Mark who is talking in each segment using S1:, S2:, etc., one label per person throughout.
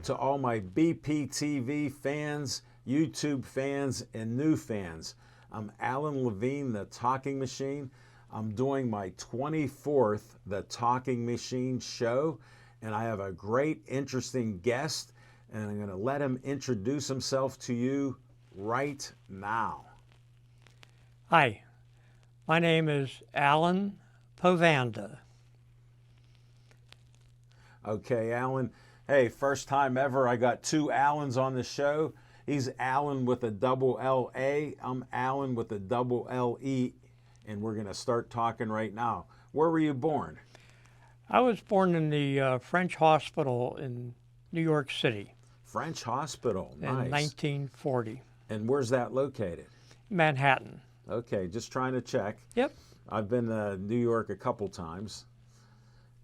S1: to all my BPTV fans, YouTube fans, and new fans. I'm Alan Levine, the Talking Machine. I'm doing my 24th The Talking Machine show, and I have a great, interesting guest, and I'm going to let him introduce himself to you right now.
S2: Hi, my name is Alan Povanda.
S1: Okay, Alan. Hey, first time ever I got two Allens on the show. He's Alan with a double L-A. I'm Alan with a double L-E, and we're going to start talking right now. Where were you born?
S2: I was born in the French Hospital in New York City
S1: French Hospital,
S2: in
S1: nice.
S2: 1940.
S1: And where's that located?
S2: Manhattan.
S1: Okay, just trying to check.
S2: Yep,
S1: I've been to New York a couple times,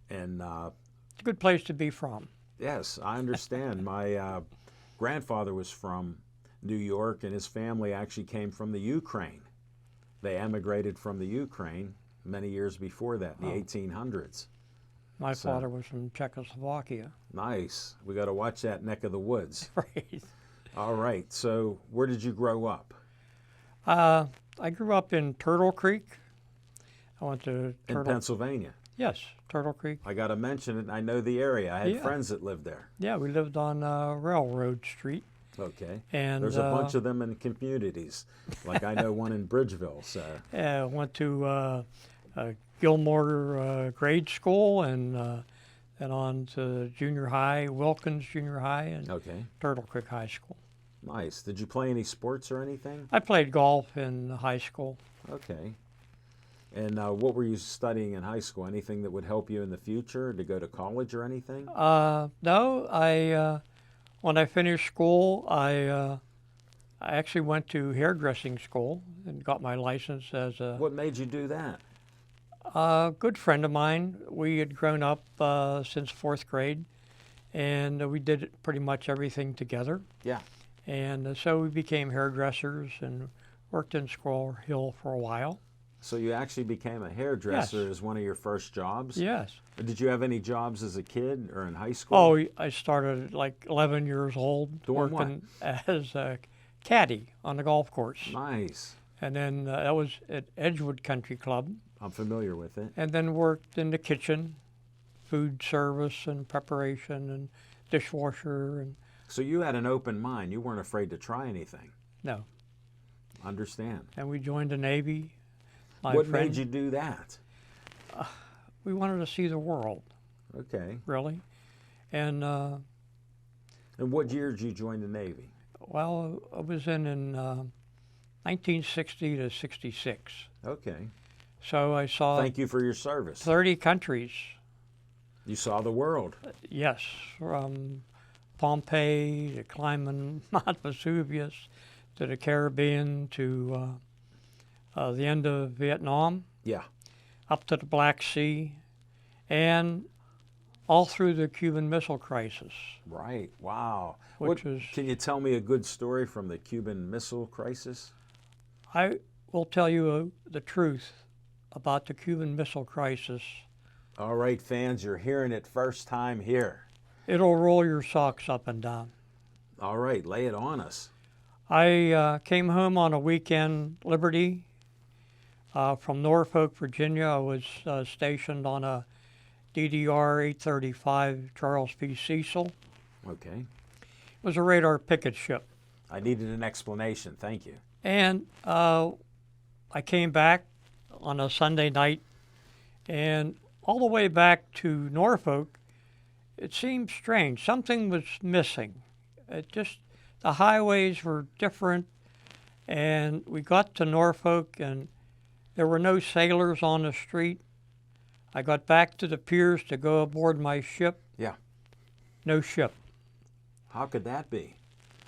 S1: and
S2: it's a good place to be from.
S1: yes, I understand. My grandfather was from New York, and his family actually came from the Ukraine. They emigrated from the Ukraine many years before that, in the 1800s.
S2: My
S1: So-
S2: father was from Czechoslovakia.
S1: Nice. We got to watch that neck of the woods.
S2: Right.
S1: All right. So, where did you grow up?
S2: I grew up in Turtle Creek. I went to
S1: In
S2: Turtle.
S1: Pennsylvania.
S2: Yes, Turtle Creek.
S1: I got to mention it. I know the area. I had
S2: Yeah.
S1: friends that lived there.
S2: Yeah, we lived on Railroad Street.
S1: Okay.
S2: And
S1: There's a bunch of them in communities. Like I know one in Bridgeville. So,
S2: went to Gilmore Grade School and then on to junior high, Wilkins Junior High, and
S1: okay.
S2: Turtle Creek High School.
S1: Nice. Did you play any sports or anything?
S2: I played golf in high school.
S1: Okay. And what were you studying in high school? Anything that would help you in the future to go to college or anything?
S2: No, when I finished school, I actually went to hairdressing school and got my license as a
S1: What made you do that?
S2: good friend of mine. We had grown up since fourth grade, and we did pretty much everything together.
S1: Yeah.
S2: And so we became hairdressers and worked in Squirrel Hill for a while.
S1: So you actually became a hairdresser
S2: Yes.
S1: as one of your first jobs?
S2: Yes.
S1: Did you have any jobs as a kid or in high school?
S2: Oh, I started at like 11 years old
S1: Doing what?
S2: working as a caddy on the golf course.
S1: Nice.
S2: And then that was at Edgewood Country Club.
S1: I'm familiar with it.
S2: And then worked in the kitchen, food service and preparation and dishwasher. And
S1: So you had an open mind. You weren't afraid to try anything.
S2: no.
S1: Understand.
S2: And we joined the Navy. My
S1: What
S2: friend,
S1: made you do that?
S2: we wanted to see the world,
S1: Okay.
S2: really. And
S1: And what year did you join the Navy?
S2: well, I was in 1960 to 66.
S1: Okay.
S2: So I saw
S1: Thank you for your service.
S2: 30 countries.
S1: You saw the world.
S2: Yes, from Pompeii to climbing Mount Vesuvius to the Caribbean to the end of Vietnam,
S1: Yeah.
S2: up to the Black Sea, and all through the Cuban Missile Crisis.
S1: Right. Wow.
S2: Which is-
S1: Can you tell me a good story from the Cuban Missile Crisis?
S2: I will tell you the truth about the Cuban Missile Crisis.
S1: All right, fans, you're hearing it first time here.
S2: It'll roll your socks up and down.
S1: All right, lay it on us.
S2: I came home on a weekend liberty from Norfolk, Virginia. I was stationed on a DDR 835 Charles P. Cecil.
S1: Okay.
S2: It was a radar picket ship.
S1: I needed an explanation. Thank you.
S2: And I came back on a Sunday night, and all the way back to Norfolk, it seemed strange. Something was missing. The highways were different, and we got to Norfolk, and there were no sailors on the street. I got back to the piers to go aboard my ship.
S1: Yeah.
S2: No ship.
S1: How could that be?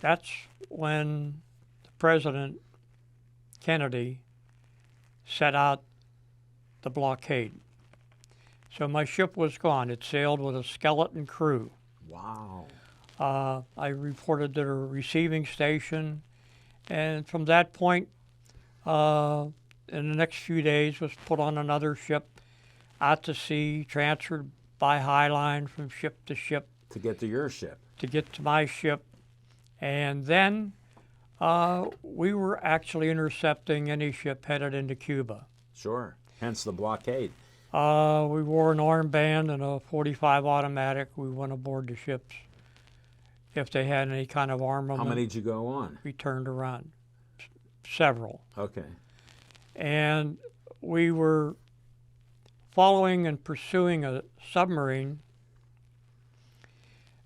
S2: That's when the President Kennedy set out the blockade. So my ship was gone. It sailed with a skeleton crew.
S1: Wow.
S2: I reported to the receiving station, and from that point, in the next few days, was put on another ship out to sea, transferred by High Line from ship to ship.
S1: To get to your ship.
S2: to get to my ship. And then we were actually intercepting any ship headed into Cuba.
S1: Sure. Hence the blockade.
S2: We wore an armband and a .45 automatic. We went aboard the ships. If they had any kind of armament,
S1: How many did you go on?
S2: we turned around. Several.
S1: Okay.
S2: And we were following and pursuing a submarine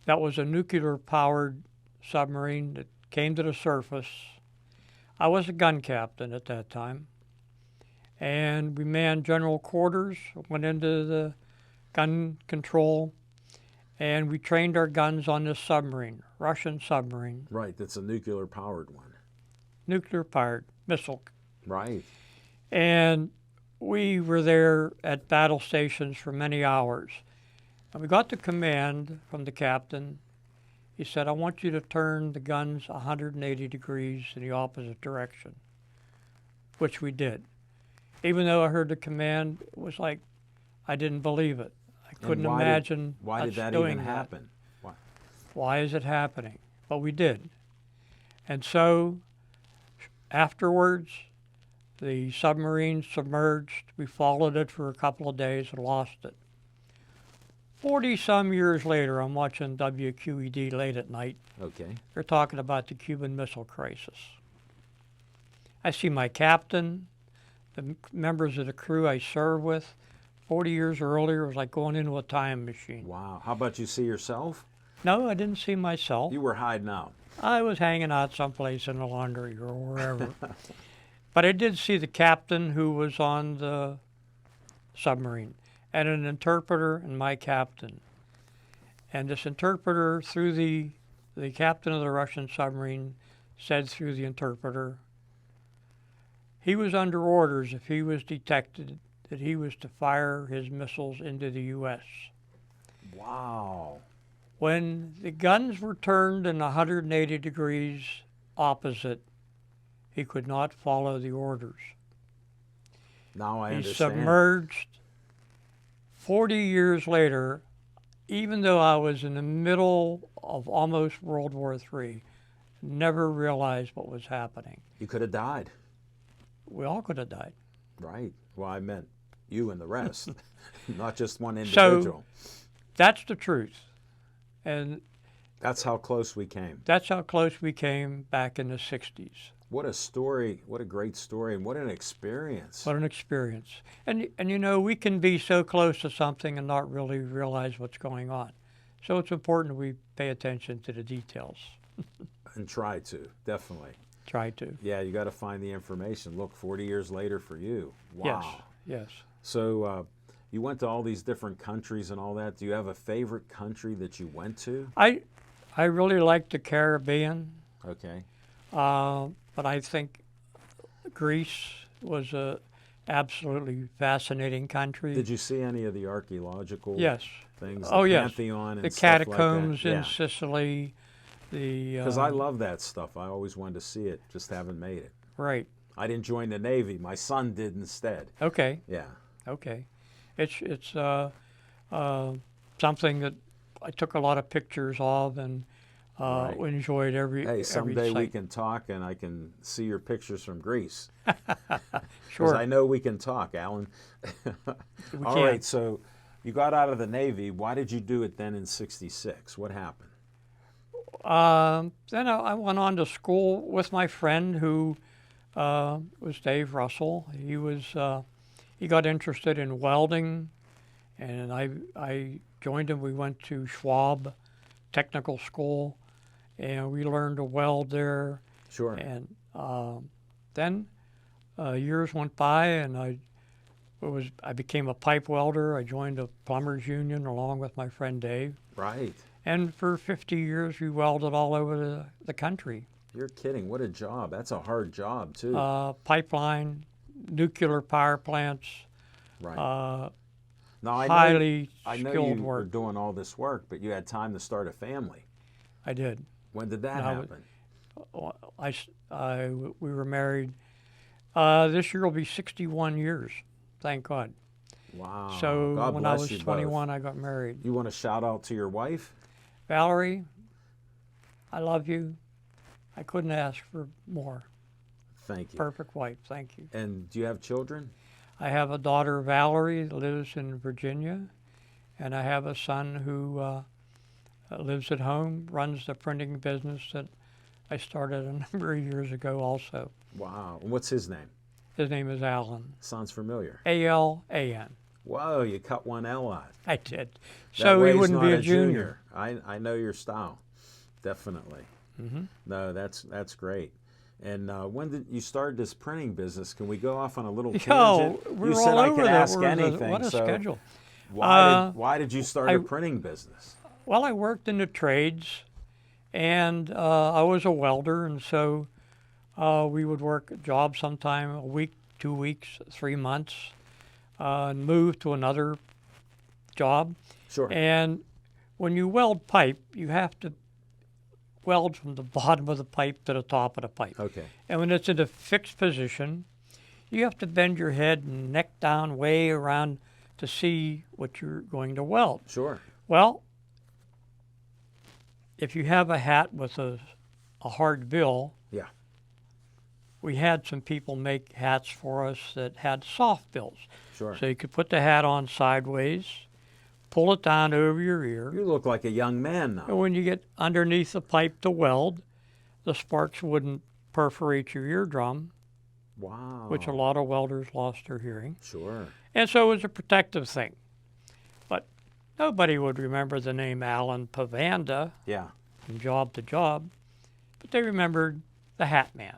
S2: that was a nuclear-powered submarine that came to the surface. I was a gun captain at that time. And we manned general quarters, went into the gun control, and we trained our guns on this submarine, Russian submarine,
S1: Right. That's a nuclear-powered one.
S2: nuclear-powered missile.
S1: Right.
S2: And we were there at battle stations for many hours. And we got the command from the captain. He said, I want you to turn the guns 180 degrees in the opposite direction, which we did. Even though I heard the command, it was like I didn't believe it. I couldn't imagine
S1: Why did
S2: us
S1: that
S2: doing
S1: even happen? Why?
S2: Why is it happening? But we did. And so afterwards, the submarine submerged. We followed it for a couple of days and lost it. 40-some years later, I'm watching WQED late at night.
S1: Okay.
S2: They're talking about the Cuban Missile Crisis. I see my captain, the members of the crew I served with. 40 years earlier, it was like going into a time machine.
S1: Wow. How about you see yourself?
S2: No, I didn't see myself.
S1: You were hiding out.
S2: I was hanging out someplace in the laundry or wherever. But I did see the captain who was on the submarine, and an interpreter and my captain. And this interpreter, through the captain of the Russian submarine, said through the interpreter, he was under orders if he was detected that he was to fire his missiles into the U.S.
S1: Wow.
S2: When the guns were turned in 180 degrees opposite, he could not follow the orders.
S1: Now I
S2: He
S1: understand.
S2: submerged. 40 years later, even though I was in the middle of almost World War III, never realized what was happening.
S1: You could have died.
S2: We all could have died.
S1: Right. Well, I meant you and the rest, not just one
S2: So-
S1: individual.
S2: That's the truth. And
S1: That's how close we came.
S2: that's how close we came back in the 60s.
S1: What a story. What a great story. And what an experience.
S2: What an experience. And you know, we can be so close to something and not really realize what's going on. So it's important we pay attention to the details.
S1: And try to, definitely.
S2: Try to.
S1: Yeah, you got to find the information. Look, 40 years later for you. Wow.
S2: Yes.
S1: So you went to all these different countries and all that. Do you have a favorite country that you went to?
S2: I really like the Caribbean,
S1: Okay.
S2: but I think Greece was a absolutely fascinating country.
S1: Did you see any of the archaeological
S2: Yes.
S1: things?
S2: Oh,
S1: the
S2: yes.
S1: Pantheon and
S2: The
S1: stuff like that?
S2: catacombs in
S1: Yeah.
S2: Sicily.
S1: Because I love that stuff. I always wanted to see it, just haven't made it.
S2: Right.
S1: I didn't join the Navy. My son did instead.
S2: Okay.
S1: Yeah.
S2: Okay. It's something that I took a lot of pictures of and
S1: Right.
S2: enjoyed every
S1: Hey, someday we
S2: site.
S1: can talk and I can see your pictures from Greece.
S2: Sure.
S1: Because I know we can talk, Alan.
S2: We
S1: All
S2: can.
S1: right, so you got out of the Navy. Why did you do it then in '66? What happened?
S2: Then I went on to school with my friend who was Dave Russell. He got interested in welding, and I joined him. We went to Schwab Technical School, and we learned to weld there.
S1: Sure.
S2: And then years went by, and I became a pipe welder. I joined a plumbers union along with my friend Dave.
S1: Right.
S2: And for 50 years, we welded all over the country.
S1: You're kidding. What a job. That's a hard job, too.
S2: Pipeline, nuclear power plants,
S1: right. Now,
S2: highly
S1: I know
S2: skilled
S1: you were
S2: work.
S1: doing all this work, but you had time to start a family.
S2: I did.
S1: When did that
S2: No,
S1: happen?
S2: We were married. This year will be 61 years, thank God.
S1: Wow.
S2: So
S1: God
S2: when I
S1: bless
S2: was
S1: you both.
S2: 21, I got married.
S1: You want to shout out to your wife?
S2: Valerie, I love you. I couldn't ask for more.
S1: Thank you.
S2: Perfect wife. Thank you.
S1: And do you have children?
S2: I have a daughter, Valerie, that lives in Virginia, and I have a son who lives at home, runs the printing business that I started a number of years ago also.
S1: Wow. And what's his name?
S2: His name is Alan.
S1: Sounds familiar.
S2: A-L-A-N.
S1: Whoa, you cut one L out.
S2: I did.
S1: That
S2: So
S1: way
S2: he
S1: he's
S2: wouldn't
S1: not
S2: be
S1: a
S2: a junior.
S1: I know your style. Definitely.
S2: Mm-hmm.
S1: No, that's great. And when did you start this printing business? Can we go off on a little
S2: Yo,
S1: tangent?
S2: we're
S1: You
S2: all
S1: said I
S2: over
S1: could
S2: that.
S1: ask anything.
S2: What a
S1: so
S2: schedule.
S1: why did you start
S2: I-
S1: a printing business?
S2: Well, I worked in the trades, and I was a welder, and so we would work a job sometime a week, 2 weeks, 3 months, and move to another job.
S1: Sure.
S2: And when you weld pipe, you have to weld from the bottom of the pipe to the top of the pipe.
S1: Okay.
S2: And when it's in a fixed position, you have to bend your head and neck down way around to see what you're going to weld.
S1: Sure.
S2: Well, if you have a hat with a hard bill,
S1: Yeah.
S2: we had some people make hats for us that had soft bills.
S1: Sure.
S2: So you could put the hat on sideways, pull it down over your ear,
S1: You look like a young man now.
S2: and when you get underneath the pipe to weld, the sparks wouldn't perforate your eardrum,
S1: Wow.
S2: which a lot of welders lost their hearing.
S1: Sure.
S2: And so it was a protective thing. But nobody would remember the name Alan Pavanda
S1: Yeah.
S2: from job to job, but they remembered the Hat Man.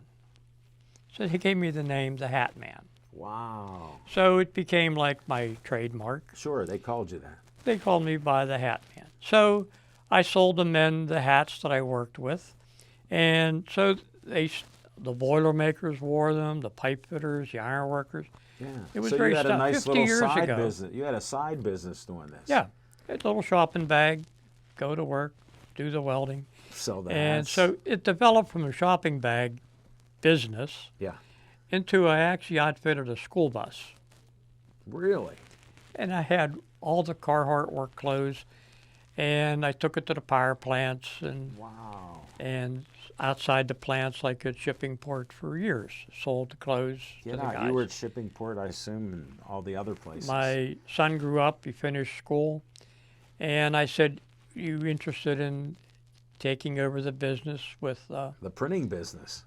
S2: So he gave me the name the Hat Man.
S1: Wow.
S2: So it became like my trademark.
S1: Sure, they called you that.
S2: They called me by the Hat Man. So I sold the men the hats that I worked with. And so the Boilermakers wore them, the pipe fitters, the iron workers.
S1: Yeah.
S2: It was
S1: so
S2: great
S1: you had
S2: stuff.
S1: a nice
S2: 50
S1: little
S2: years
S1: side
S2: ago.
S1: business. You had a side business doing this.
S2: Yeah, a little shopping bag, go to work, do the welding.
S1: Sell the
S2: And
S1: hats.
S2: so it developed from a shopping bag business
S1: Yeah.
S2: into I actually outfitted a school bus.
S1: Really?
S2: And I had all the Carhartt work clothes, and I took it to the power plants
S1: Wow.
S2: and outside the plants like at shipping port for years. Sold the clothes
S1: Get
S2: to the
S1: out.
S2: guys.
S1: You were at Shipping Port, I assume, and all the other places.
S2: My son grew up, he finished school, and I said, you interested in taking over the business with
S1: the printing business.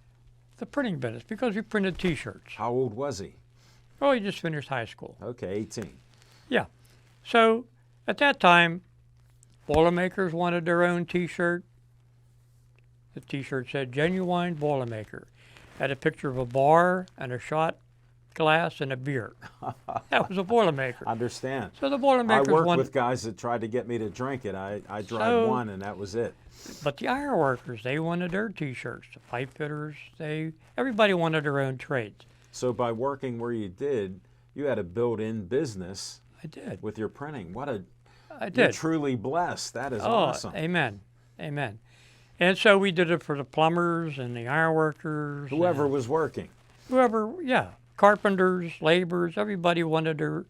S2: the printing business? Because we printed T-shirts.
S1: How old was he?
S2: Oh, he just finished high school.
S1: Okay, 18.
S2: Yeah. So at that time, Boilermakers wanted their own T-shirt. The T-shirt said "Genuine Boilermaker." Had a picture of a bar and a shot glass and a beer. That was a Boilermaker.
S1: Understand.
S2: So the
S1: I
S2: Boilermakers
S1: worked
S2: wanted,
S1: with guys that tried to get me to drink it. I tried
S2: So-
S1: one, and that was it.
S2: but the iron workers, they wanted their T-shirts. The pipe fitters, everybody wanted their own trades.
S1: So by working where you did, you had a built-in business
S2: I did.
S1: with your printing.
S2: I
S1: You're
S2: did.
S1: truly blessed. That is
S2: Oh,
S1: awesome.
S2: amen. Amen. And so we did it for the plumbers and the iron workers.
S1: Whoever
S2: and
S1: was working.
S2: whoever, yeah, carpenters, laborers, everybody wanted their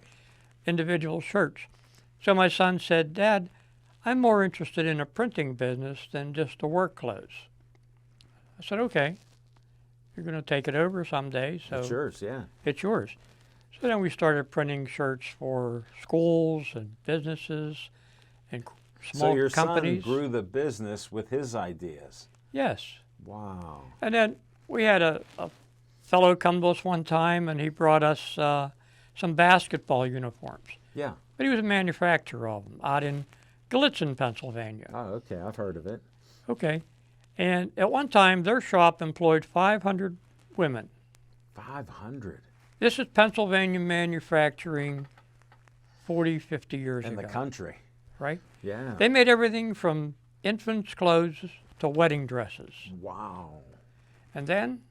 S2: individual shirts. So my son said, Dad, I'm more interested in a printing business than just the work clothes. I said, okay, you're going to take it over someday, so
S1: It's yours, yeah.
S2: it's yours. So then we started printing shirts for schools and businesses and small
S1: So your
S2: companies.
S1: son grew the business with his ideas.
S2: Yes.
S1: Wow.
S2: And then we had a fellow come to us one time, and he brought us some basketball uniforms.
S1: Yeah.
S2: But he was a manufacturer of them out in Gallitzin, Pennsylvania.
S1: Oh, okay. I've heard of it.
S2: Okay. And at one time, their shop employed 500 women.
S1: 500
S2: This is Pennsylvania manufacturing 40, 50 years
S1: in
S2: ago.
S1: the country.
S2: Right?
S1: Yeah.
S2: They made everything from infants' clothes to wedding dresses.
S1: Wow.
S2: And then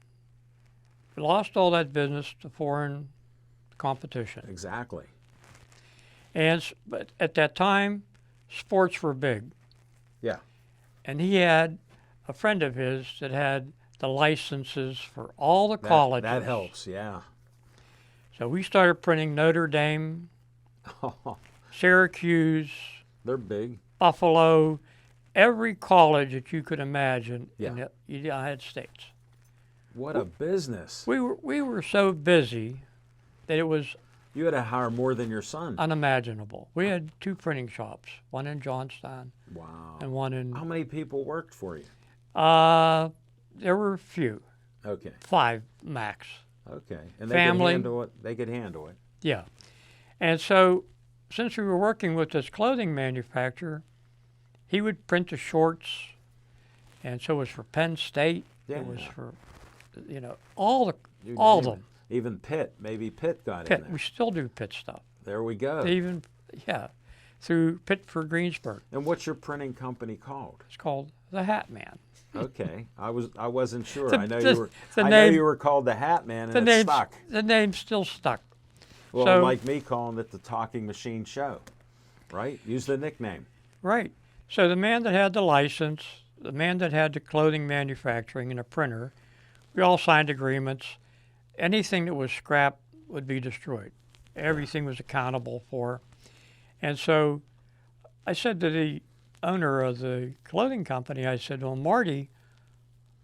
S2: we lost all that business to foreign competition.
S1: Exactly.
S2: But at that time, sports were big.
S1: Yeah.
S2: And he had a friend of his that had the licenses for all the
S1: That-
S2: colleges.
S1: That helps, yeah.
S2: So we started printing Notre Dame, Syracuse,
S1: They're big.
S2: Buffalo, every college that you could imagine
S1: Yeah.
S2: in the United States.
S1: What a business.
S2: We were so busy that it was
S1: You had to hire more than your son.
S2: unimaginable. We had 2 printing shops, one in Johnstown
S1: Wow.
S2: and one in.
S1: How many people worked for you?
S2: There were a few,
S1: Okay.
S2: 5 max.
S1: Okay. And they
S2: Family.
S1: could handle it. They could handle it.
S2: Yeah, and so since we were working with this clothing manufacturer, he would print the shorts, and so it was for Penn State.
S1: Yeah.
S2: It was for, all
S1: You
S2: of
S1: name
S2: them.
S1: it. Even Pitt. Maybe Pitt got in
S2: Pitt.
S1: there.
S2: We still do Pitt stuff.
S1: There we go.
S2: They even, through Pitt for Greensburg.
S1: And what's your printing company called?
S2: It's called the Hat Man.
S1: Okay, I wasn't sure.
S2: The-
S1: I know
S2: the-
S1: you were.
S2: the
S1: I know
S2: name-
S1: you were called the Hat Man, and
S2: The
S1: it's
S2: name's
S1: stuck.
S2: the name's still stuck.
S1: Well,
S2: so-
S1: like me calling it the Talking Machine Show, right? Use the nickname.
S2: Right. So the man that had the license, the man that had the clothing manufacturing and a printer, we all signed agreements. Anything that was scrap would be destroyed. Everything was accountable for. And so I said to the owner of the clothing company, I said, well, Marty,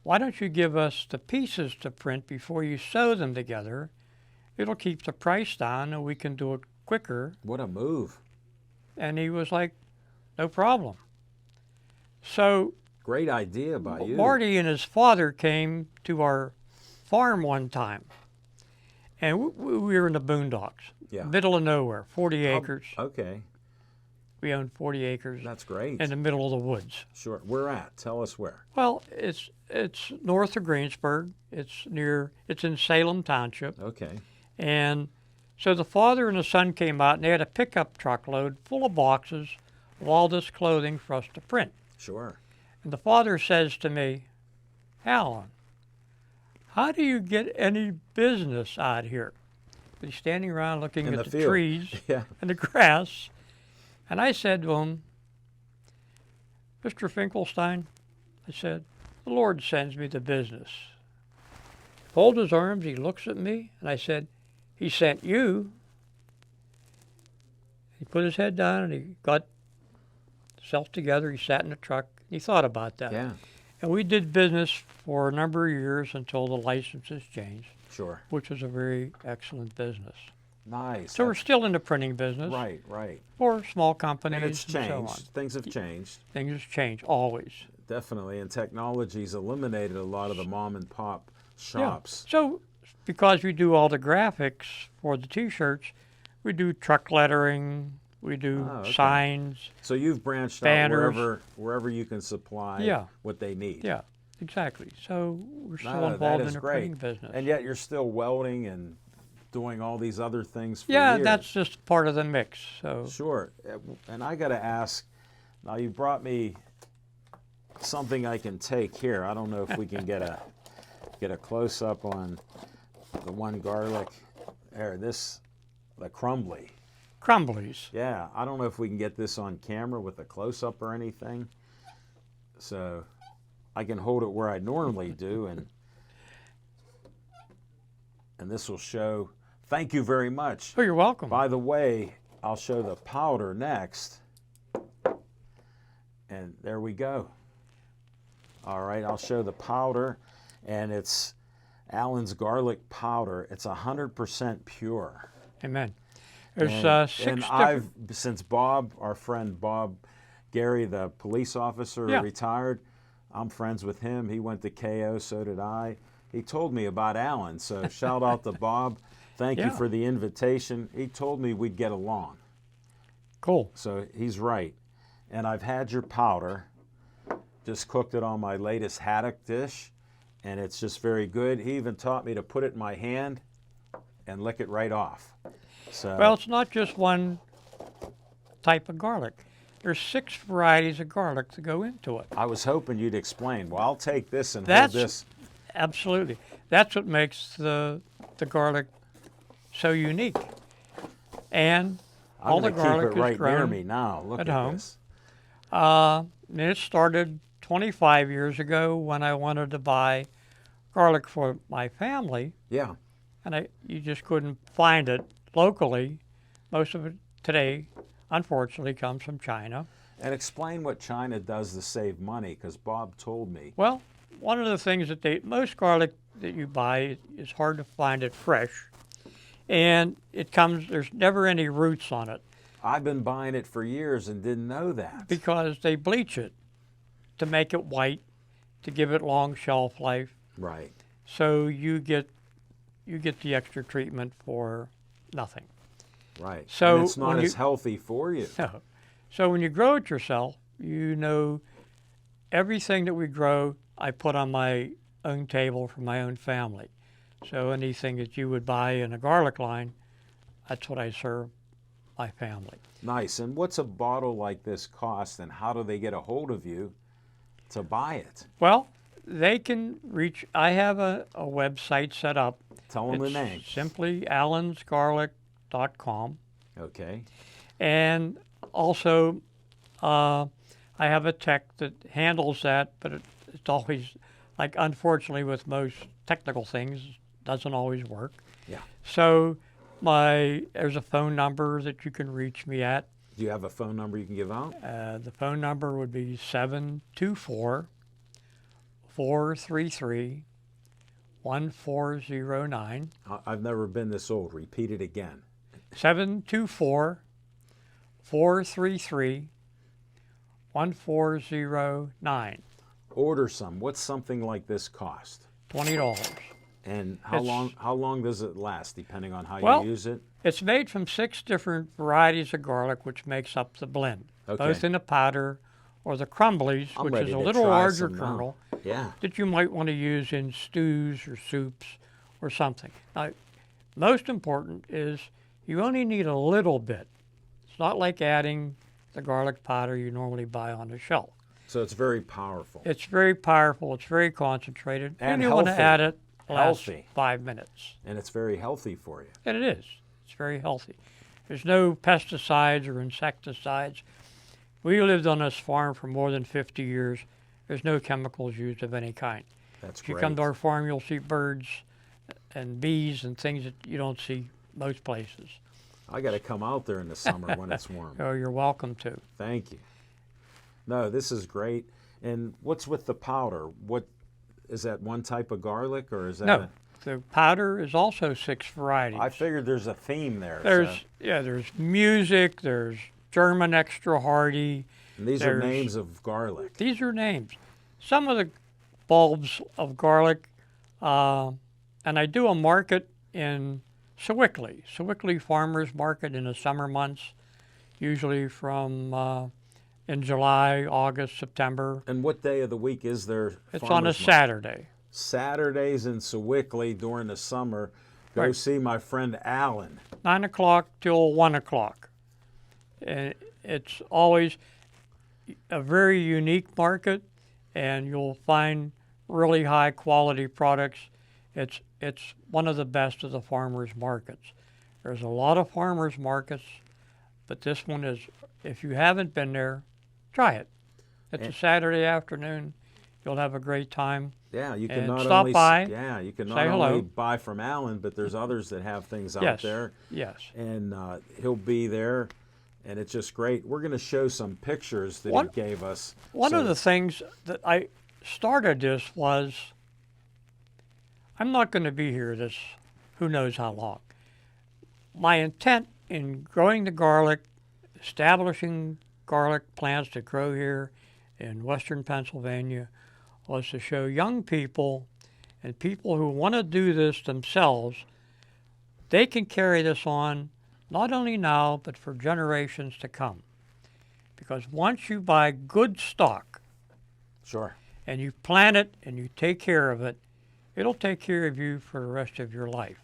S2: why don't you give us the pieces to print before you sew them together? It'll keep the price down and we can do it quicker.
S1: What a move!
S2: And he was like, no problem. So
S1: Great idea by you.
S2: Marty and his father came to our farm one time. And we were in the boondocks,
S1: Yeah.
S2: middle of nowhere, 40 acres.
S1: Okay,
S2: We owned 40 acres
S1: that's great.
S2: in the middle of the woods.
S1: Sure. Where at? Tell us where.
S2: Well, it's north of Greensburg. It's in Salem Township.
S1: Okay.
S2: And so the father and the son came out and they had a pickup truckload full of boxes of all this clothing for us to print.
S1: Sure.
S2: And the father says to me, Alan, how do you get any business out here? He's standing around looking
S1: In
S2: at
S1: the
S2: the
S1: field.
S2: trees
S1: Yeah.
S2: and the grass. And I said to him, Mr. Finkelstein, I said, the Lord sends me the business. Fold his arms, he looks at me, and I said, he sent you. He put his head down and he got himself together. He sat in the truck. He thought about that.
S1: Yeah.
S2: And we did business for a number of years until the licenses changed,
S1: Sure.
S2: which was a very excellent business.
S1: Nice.
S2: So we're still in the printing business
S1: Right. Right.
S2: for small companies
S1: And it's
S2: and so on.
S1: changed. Things have changed.
S2: Things change always.
S1: Definitely. And technology's eliminated a lot of the mom and pop shops.
S2: Yeah. So because we do all the graphics for the T-shirts, we do truck lettering, we do
S1: Oh, okay.
S2: signs.
S1: So you've branched
S2: Banners.
S1: out wherever you can supply
S2: Yeah.
S1: what they need.
S2: Yeah, exactly. So we're still
S1: No, that
S2: involved
S1: is
S2: in the
S1: great.
S2: printing business.
S1: And yet you're still welding and doing all these other things for
S2: yeah,
S1: years.
S2: that's just part of the mix. So
S1: Sure. And I got to ask, now you brought me something I can take here. I don't know if we can get a close up on the one garlic. There, the crumbly.
S2: Crumblies.
S1: Yeah, I don't know if we can get this on camera with a close up or anything. So I can hold it where I normally do, and this will show. Thank you very much.
S2: Oh, you're welcome.
S1: By the way, I'll show the powder next. And there we go. All right, I'll show the powder, and it's Allen's garlic powder. It's 100% pure.
S2: Amen. There's
S1: And,
S2: six
S1: and
S2: different.
S1: I've, since Bob, our friend Bob Gary, the police officer,
S2: Yeah.
S1: retired, I'm friends with him. He went to KO, so did I. He told me about Allen, so shout out to Bob. Thank you
S2: Yeah.
S1: for the invitation. He told me we'd get along,
S2: Cool.
S1: so he's right. And I've had your powder, just cooked it on my latest haddock dish, and it's just very good. He even taught me to put it in my hand and lick it right off. So,
S2: Well, it's not just one type of garlic. There's 6 varieties of garlic that go into it.
S1: I was hoping you'd explain. Well, I'll take this and
S2: That's-
S1: hold this.
S2: Absolutely. That's what makes the garlic so unique. And
S1: I'm
S2: all the
S1: going to
S2: garlic
S1: keep it
S2: is
S1: right near
S2: grown
S1: me now. Look
S2: at
S1: at
S2: home.
S1: this.
S2: and it started 25 years ago when I wanted to buy garlic for my family,
S1: Yeah,
S2: and you just couldn't find it locally. Most of it today, unfortunately, comes from China.
S1: And explain what China does to save money, because Bob told me.
S2: Well, one of the things that most garlic that you buy is hard to find it fresh, and there's never any roots on it
S1: I've been buying it for years and didn't know that.
S2: because they bleach it to make it white, to give it long shelf life.
S1: Right.
S2: So you get the extra treatment for nothing.
S1: Right.
S2: So
S1: and it's not
S2: when
S1: as
S2: you-
S1: healthy for you.
S2: No. So when you grow it yourself, you know everything that we grow, I put on my own table for my own family. So anything that you would buy in a garlic line, that's what I serve my family.
S1: Nice. And what's a bottle like this cost, and how do they get a hold of you to buy it?
S2: Well, they can reach, I have a website set up.
S1: Tell them the
S2: It's
S1: name.
S2: simply allensgarlic.com.
S1: Okay.
S2: And also, I have a tech that handles that, but it's always, like, unfortunately, with most technical things, doesn't always work.
S1: Yeah.
S2: So there's a phone number that you can reach me at.
S1: Do you have a phone number you can give out?
S2: The phone number would be 724-433-1409.
S1: I've never been this old. Repeat it again.
S2: 724-433-1409.
S1: Order some. What's something like this cost?
S2: $20.
S1: And how long does it last, depending on how
S2: Well,
S1: you use it?
S2: It's made from 6 different varieties of garlic, which makes up the blend,
S1: Okay.
S2: both in the powder or the crumblies,
S1: I'm
S2: which
S1: ready
S2: is a
S1: to
S2: little
S1: try
S2: larger
S1: some now.
S2: kernel
S1: Yeah.
S2: that you might want to use in stews or soups or something. Now, most important is you only need a little bit. It's not like adding the garlic powder you normally buy on the shelf.
S1: So it's very powerful.
S2: It's very powerful. It's very concentrated.
S1: And
S2: you want to
S1: healthy.
S2: add it last
S1: Healthy.
S2: 5 minutes.
S1: And it's very healthy for you.
S2: And it is. It's very healthy. There's no pesticides or insecticides. We lived on this farm for more than 50 years. There's no chemicals used of any kind.
S1: That's
S2: If you
S1: great.
S2: come to our farm, you'll see birds and bees and things that you don't see most places.
S1: I got to come out there in the summer when it's warm.
S2: So you're welcome to.
S1: Thank you. No, this is great. And what's with the powder? What is that? One type of garlic, or is that?
S2: No, the powder is also 6 varieties.
S1: I figured there's a theme there.
S2: There's music, there's German extra hardy.
S1: And these are
S2: there's-
S1: names of garlic.
S2: These are names. Some of the bulbs of garlic, and I do a market in Sewickley Farmers Market in the summer months, usually from in July, August, September.
S1: And what day of the week is there?
S2: It's on a
S1: farmers market?
S2: Saturday.
S1: Saturdays in Sewickley during the summer. Go
S2: Right.
S1: see my friend Alan.
S2: 9 o'clock till 1 o'clock. And it's always a very unique market, and you'll find really high quality products. It's one of the best of the farmers markets. There's a lot of farmers markets, but this one is, if you haven't been there, try it. It's a Saturday afternoon. You'll have a great time.
S1: Yeah, you can
S2: And
S1: not
S2: stop
S1: only
S2: by,
S1: you can
S2: say
S1: not only
S2: hello.
S1: buy from Alan, but there's others that have things out
S2: Yes.
S1: there,
S2: Yes.
S1: and he'll be there, and it's just great. We're going to show some pictures that
S2: One-
S1: he gave us.
S2: One
S1: So-
S2: of the things that I started this was, I'm not going to be here this who knows how long. My intent in growing the garlic, establishing garlic plants to grow here in western Pennsylvania, was to show young people and people who want to do this themselves, they can carry this on not only now, but for generations to come. Because once you buy good stock
S1: Sure.
S2: and you plant it and you take care of it, it'll take care of you for the rest of your life.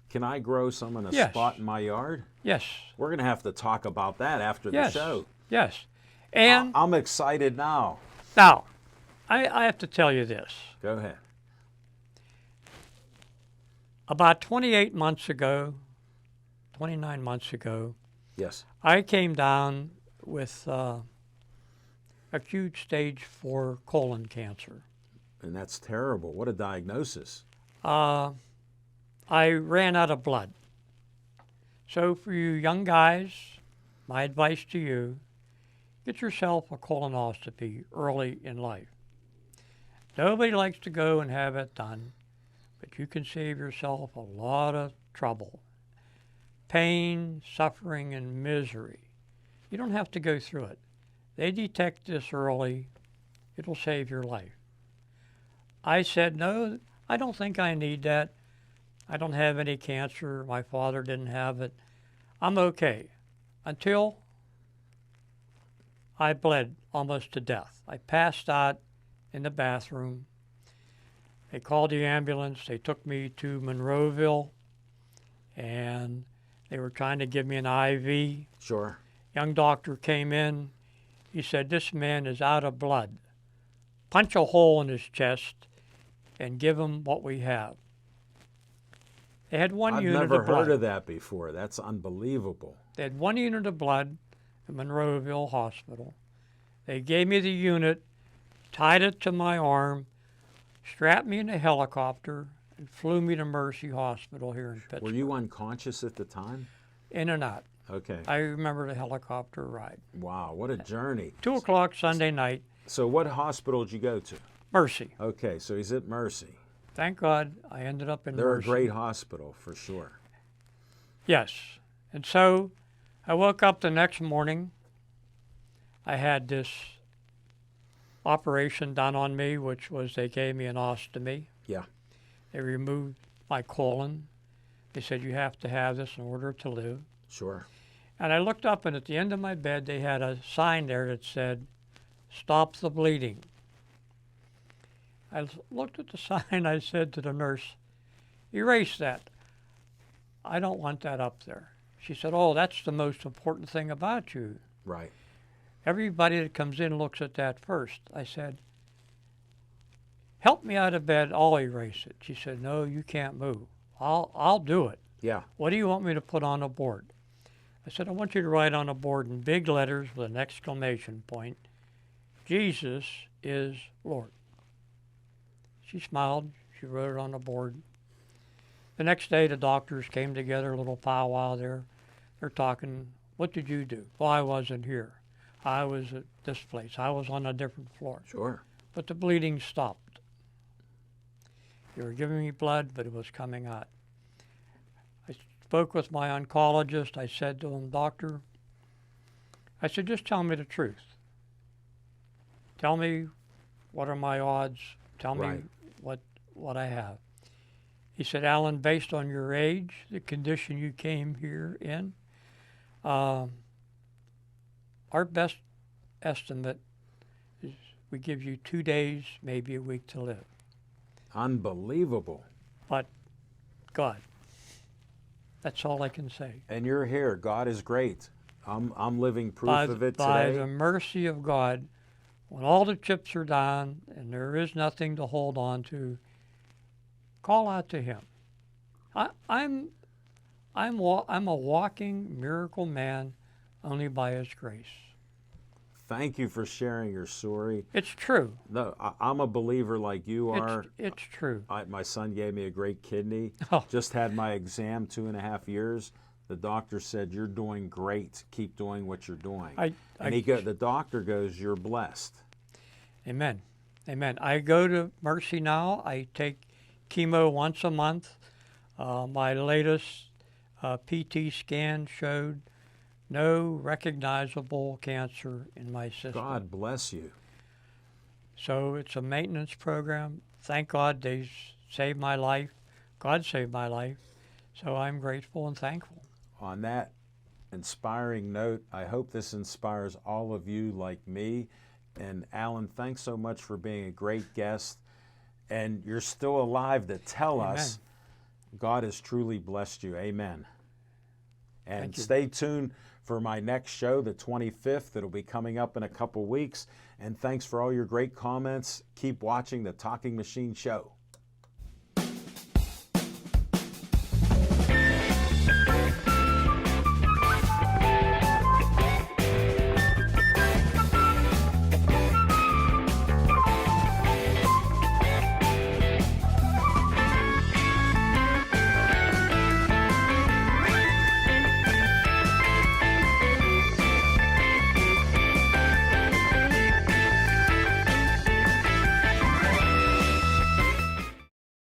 S1: Can I grow some in a
S2: Yes.
S1: spot in my yard?
S2: Yes,
S1: We're going to have to talk about that after
S2: yes,
S1: the show.
S2: yes. And
S1: I'm excited now.
S2: now, I have to tell you this.
S1: Go ahead.
S2: About 28 months ago, 29 months ago,
S1: Yes.
S2: I came down with acute stage 4 colon cancer.
S1: And that's terrible. What a diagnosis.
S2: I ran out of blood. So for you young guys, my advice to you, get yourself a colonoscopy early in life. Nobody likes to go and have it done, but you can save yourself a lot of trouble, pain, suffering, and misery. You don't have to go through it. They detect this early, it'll save your life. I said, no, I don't think I need that. I don't have any cancer. My father didn't have it. I'm okay. Until I bled almost to death. I passed out in the bathroom. They called the ambulance. They took me to Monroeville, and they were trying to give me an IV.
S1: Sure.
S2: Young doctor came in. He said, this man is out of blood. Punch a hole in his chest and give him what we have. They had one
S1: I've
S2: unit
S1: never
S2: of blood.
S1: heard of that before. That's unbelievable.
S2: They had 1 unit of blood at Monroeville Hospital. They gave me the unit, tied it to my arm, strapped me in a helicopter, and flew me to Mercy Hospital here in Pittsburgh.
S1: Were you unconscious at the time?
S2: In and out.
S1: Okay.
S2: I remember the helicopter ride.
S1: Wow, what a journey.
S2: 2 o'clock Sunday night,
S1: So what hospital did you go to?
S2: Mercy.
S1: Okay, so he's at Mercy.
S2: Thank God I ended up in
S1: They're
S2: Mercy.
S1: a great hospital for sure.
S2: Yes. And so I woke up the next morning. I had this operation done on me, which was they gave me an ostomy.
S1: Yeah.
S2: They removed my colon. They said, you have to have this in order to live.
S1: Sure.
S2: And I looked up, and at the end of my bed, they had a sign there that said, stop the bleeding. I looked at the sign. I said to the nurse, erase that. I don't want that up there. She said, oh, that's the most important thing about you.
S1: Right.
S2: Everybody that comes in looks at that first. I said, help me out of bed, I'll erase it. She said, no, you can't move. I'll do it.
S1: Yeah.
S2: What do you want me to put on a board? I said, I want you to write on a board in big letters with an exclamation point, Jesus is Lord. She smiled. She wrote it on the board. The next day, the doctors came together, a little powwow there. They're talking, what did you do? Well, I wasn't here. I was at this place. I was on a different floor.
S1: Sure.
S2: But the bleeding stopped. They were giving me blood, but it was coming out. I spoke with my oncologist. I said to him, doctor, I said, just tell me the truth. Tell me what are my odds. Tell me
S1: Right.
S2: what I have. He said, Alan, based on your age, the condition you came here in, our best estimate is we give you 2 days, maybe a week to live.
S1: Unbelievable.
S2: But God, that's all I can say.
S1: And you're here. God is great. I'm living proof of it
S2: By
S1: today.
S2: the mercy of God, when all the chips are down and there is nothing to hold on to, call out to Him. I'm a walking miracle man only by His grace.
S1: Thank you for sharing your story.
S2: It's true.
S1: No, I'm a believer like you are.
S2: It's true.
S1: My son gave me a great kidney.
S2: Oh.
S1: Just had my exam 2.5 years. The doctor said, you're doing great. Keep doing what you're doing. The doctor goes, you're blessed.
S2: Amen. Amen. I go to Mercy now. I take chemo once a month. My latest PT scan showed no recognizable cancer in my system.
S1: God bless you.
S2: So it's a maintenance program. Thank God they saved my life. God saved my life. So I'm grateful and thankful.
S1: On that inspiring note, I hope this inspires all of you like me. And Alan, thanks so much for being a great guest. And you're still alive to tell
S2: Amen.
S1: us God has truly blessed you. Amen. And
S2: Thank you.
S1: stay tuned for my next show, the 25th. It'll be coming up in a couple weeks. And thanks for all your great comments. Keep watching the Talking Machine Show.